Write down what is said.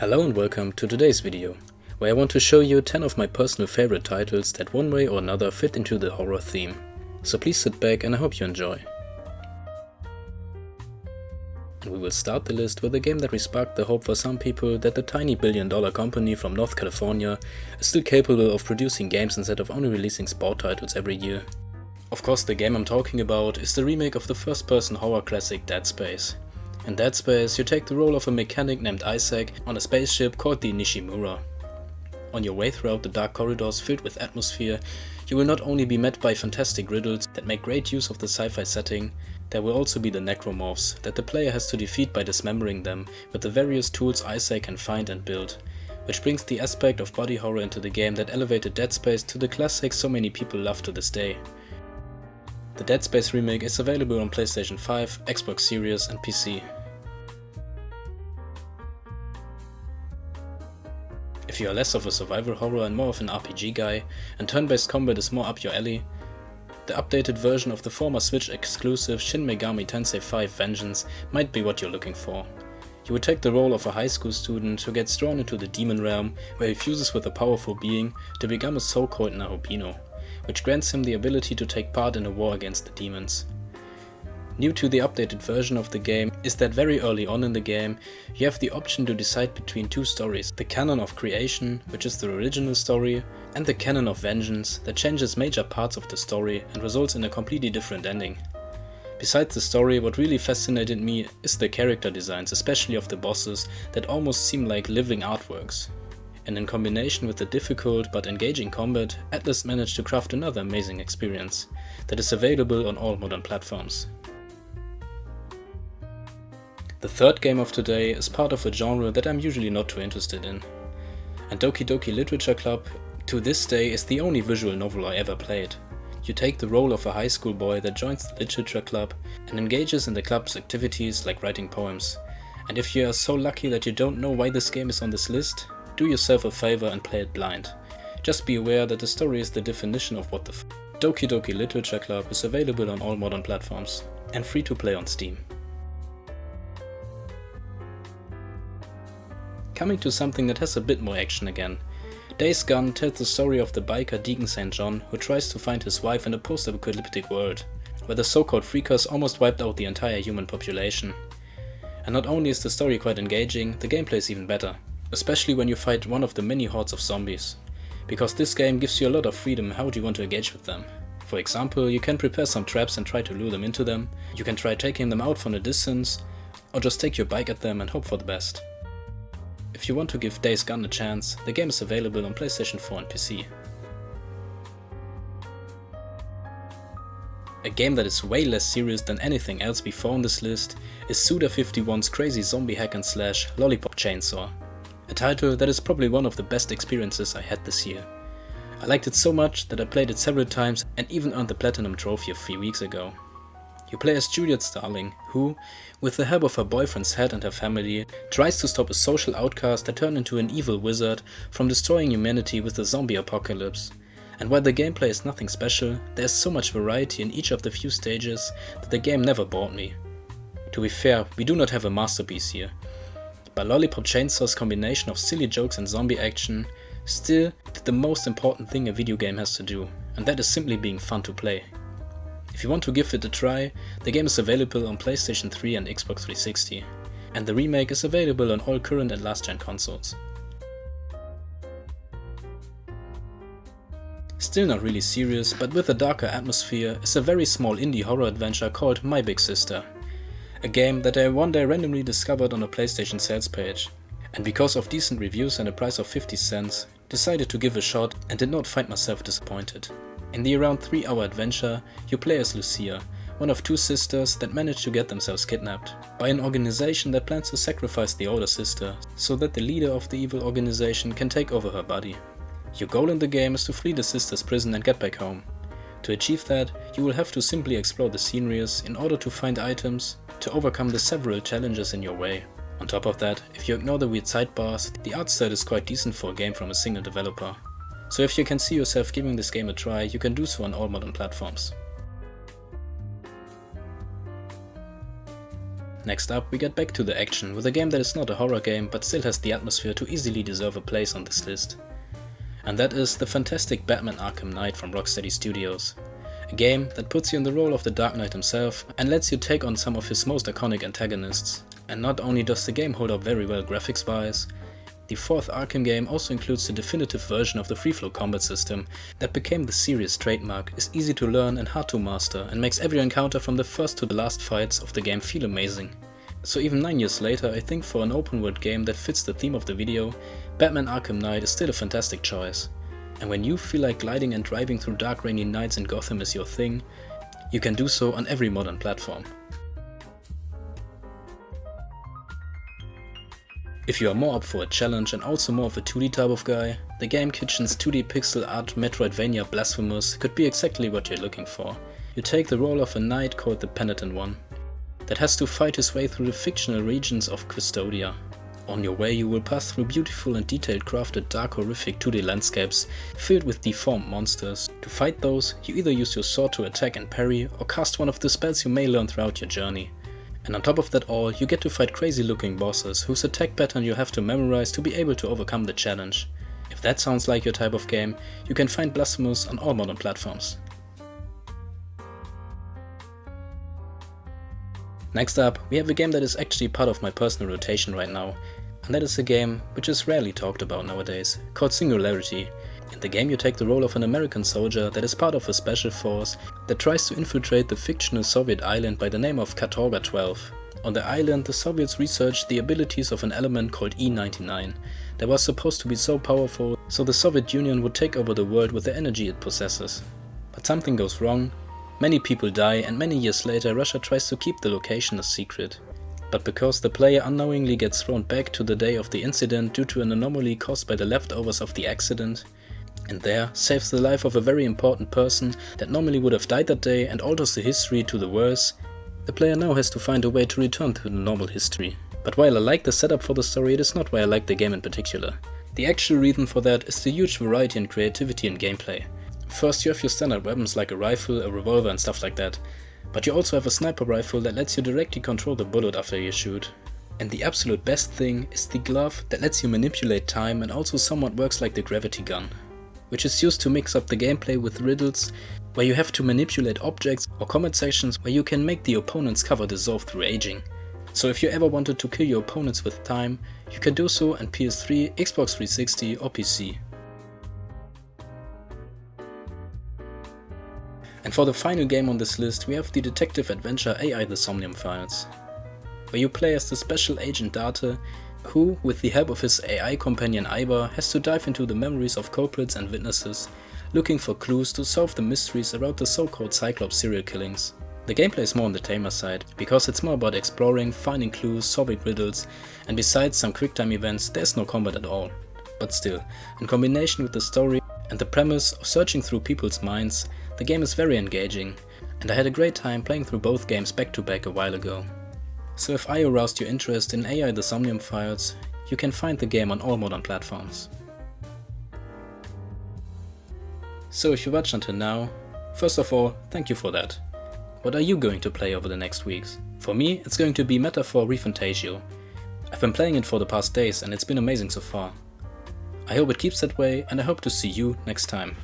Hello and welcome to today's video, where I want to show you 10 of my personal favorite titles that one way or another fit into the horror theme. So please sit back and I hope you enjoy. And we will start the list with a game that re-sparked the hope for some people that the tiny billion-dollar company from North California is still capable of producing games instead of only releasing sport titles every year. Of course, the game I'm talking about is the remake of the first-person horror classic Dead Space. In Dead Space, you take the role of a mechanic named Isaac on a spaceship called the Nishimura. On your way throughout the dark corridors filled with atmosphere, you will not only be met by fantastic riddles that make great use of the sci-fi setting, there will also be the necromorphs that the player has to defeat by dismembering them with the various tools Isaac can find and build, which brings the aspect of body horror into the game that elevated Dead Space to the classic so many people love to this day. The Dead Space remake is available on PlayStation 5, Xbox Series and PC. If you are less of a survival horror and more of an RPG guy, and turn-based combat is more up your alley, the updated version of the former Switch exclusive Shin Megami Tensei 5 Vengeance might be what you're looking for. You will take the role of a high school student who gets drawn into the demon realm, where he fuses with a powerful being to become a so-called Nahobino, which grants him the ability to take part in a war against the demons. New to the updated version of the game is that very early on in the game, you have the option to decide between two stories: the canon of creation, which is the original story, and the canon of vengeance, that changes major parts of the story and results in a completely different ending. Besides the story, what really fascinated me is the character designs, especially of the bosses, that almost seem like living artworks. And in combination with the difficult but engaging combat, Atlus managed to craft another amazing experience that is available on all modern platforms. The third game of today is part of a genre that I'm usually not too interested in. And Doki Doki Literature Club to this day is the only visual novel I ever played. You take the role of a high school boy that joins the literature club and engages in the club's activities like writing poems. And if you are so lucky that you don't know why this game is on this list, do yourself a favor and play it blind. Just be aware that the story is the definition of what the Doki Doki Literature Club is available on all modern platforms and free to play on Steam. Coming to something that has a bit more action again. Days Gone tells the story of the biker Deacon St. John who tries to find his wife in a post-apocalyptic world, where the so-called freakers almost wiped out the entire human population. And not only is the story quite engaging, the gameplay is even better, especially when you fight one of the many hordes of zombies, because this game gives you a lot of freedom how do you want to engage with them. For example, you can prepare some traps and try to lure them into them, you can try taking them out from a distance, or just take your bike at them and hope for the best. If you want to give Days Gone a chance, the game is available on PlayStation 4 and PC. A game that is way less serious than anything else before on this list is Suda51's crazy zombie hack and slash Lollipop Chainsaw, a title that is probably one of the best experiences I had this year. I liked it so much that I played it several times and even earned the Platinum Trophy a few weeks ago. You play as Juliet Starling, who, with the help of her boyfriend's head and her family, tries to stop a social outcast that turned into an evil wizard from destroying humanity with the zombie apocalypse. And while the gameplay is nothing special, there is so much variety in each of the few stages that the game never bored me. To be fair, we do not have a masterpiece here, but Lollipop Chainsaw's combination of silly jokes and zombie action still did the most important thing a video game has to do, and that is simply being fun to play. If you want to give it a try, the game is available on PlayStation 3 and Xbox 360, and the remake is available on all current and last-gen consoles. Still not really serious, but with a darker atmosphere, is a very small indie horror adventure called My Big Sister, a game that I one day randomly discovered on a PlayStation sales page, and because of decent reviews and a price of 50 cents, decided to give a shot and did not find myself disappointed. In the around 3-hour adventure, you play as Lucia, one of two sisters that manage to get themselves kidnapped by an organization that plans to sacrifice the older sister so that the leader of the evil organization can take over her body. Your goal in the game is to flee the sister's prison and get back home. To achieve that, you will have to simply explore the sceneries in order to find items to overcome the several challenges in your way. On top of that, if you ignore the weird sidebars, the art style is quite decent for a game from a single developer. So if you can see yourself giving this game a try, you can do so on all modern platforms. Next up, we get back to the action with a game that is not a horror game but still has the atmosphere to easily deserve a place on this list. And that is the fantastic Batman Arkham Knight from Rocksteady Studios. A game that puts you in the role of the Dark Knight himself and lets you take on some of his most iconic antagonists. And not only does the game hold up very well graphics wise, the fourth Arkham game also includes the definitive version of the free-flow combat system that became the series' trademark, is easy to learn and hard to master, and makes every encounter from the first to the last fights of the game feel amazing. So even 9 years later, I think for an open world game that fits the theme of the video, Batman Arkham Knight is still a fantastic choice. And when you feel like gliding and driving through dark rainy nights in Gotham is your thing, you can do so on every modern platform. If you are more up for a challenge and also more of a 2D type of guy, the Game Kitchen's 2D pixel art Metroidvania Blasphemous could be exactly what you're looking for. You take the role of a knight called the Penitent One, that has to fight his way through the fictional regions of Custodia. On your way you will pass through beautiful and detailed crafted dark horrific 2D landscapes filled with deformed monsters. To fight those, you either use your sword to attack and parry or cast one of the spells you may learn throughout your journey. And on top of that all, you get to fight crazy looking bosses whose attack pattern you have to memorize to be able to overcome the challenge. If that sounds like your type of game, you can find Blasphemous on all modern platforms. Next up, we have a game that is actually part of my personal rotation right now, and that is a game which is rarely talked about nowadays, called Singularity. In the game you take the role of an American soldier that is part of a special force that tries to infiltrate the fictional Soviet island by the name of Katorga 12. On the island, the Soviets researched the abilities of an element called E99 that was supposed to be so powerful so the Soviet Union would take over the world with the energy it possesses. But something goes wrong, many people die, and many years later Russia tries to keep the location a secret. But because the player unknowingly gets thrown back to the day of the incident due to an anomaly caused by the leftovers of the accident, and there saves the life of a very important person that normally would have died that day and alters the history to the worse, the player now has to find a way to return to the normal history. But while I like the setup for the story, it is not why I like the game in particular. The actual reason for that is the huge variety and creativity in gameplay. First you have your standard weapons like a rifle, a revolver and stuff like that, but you also have a sniper rifle that lets you directly control the bullet after you shoot. And the absolute best thing is the glove that lets you manipulate time and also somewhat works like the gravity gun, which is used to mix up the gameplay with riddles where you have to manipulate objects or combat sections where you can make the opponent's cover dissolve through aging. So if you ever wanted to kill your opponents with time, you can do so on PS3, Xbox 360 or PC. And for the final game on this list we have the detective adventure AI The Somnium Files, where you play as the special agent Date, who, with the help of his AI companion Ivar, has to dive into the memories of culprits and witnesses, looking for clues to solve the mysteries around the so-called Cyclops serial killings. The gameplay is more on the tamer side, because it's more about exploring, finding clues, solving riddles, and besides some quicktime events, there's no combat at all. But still, in combination with the story and the premise of searching through people's minds, the game is very engaging, and I had a great time playing through both games back to back a while ago. So if I aroused your interest in AI The Somnium Files, you can find the game on all modern platforms. So if you watched until now, first of all, thank you for that. What are you going to play over the next weeks? For me, it's going to be Metaphor ReFantagio. I've been playing it for the past days and it's been amazing so far. I hope it keeps that way and I hope to see you next time.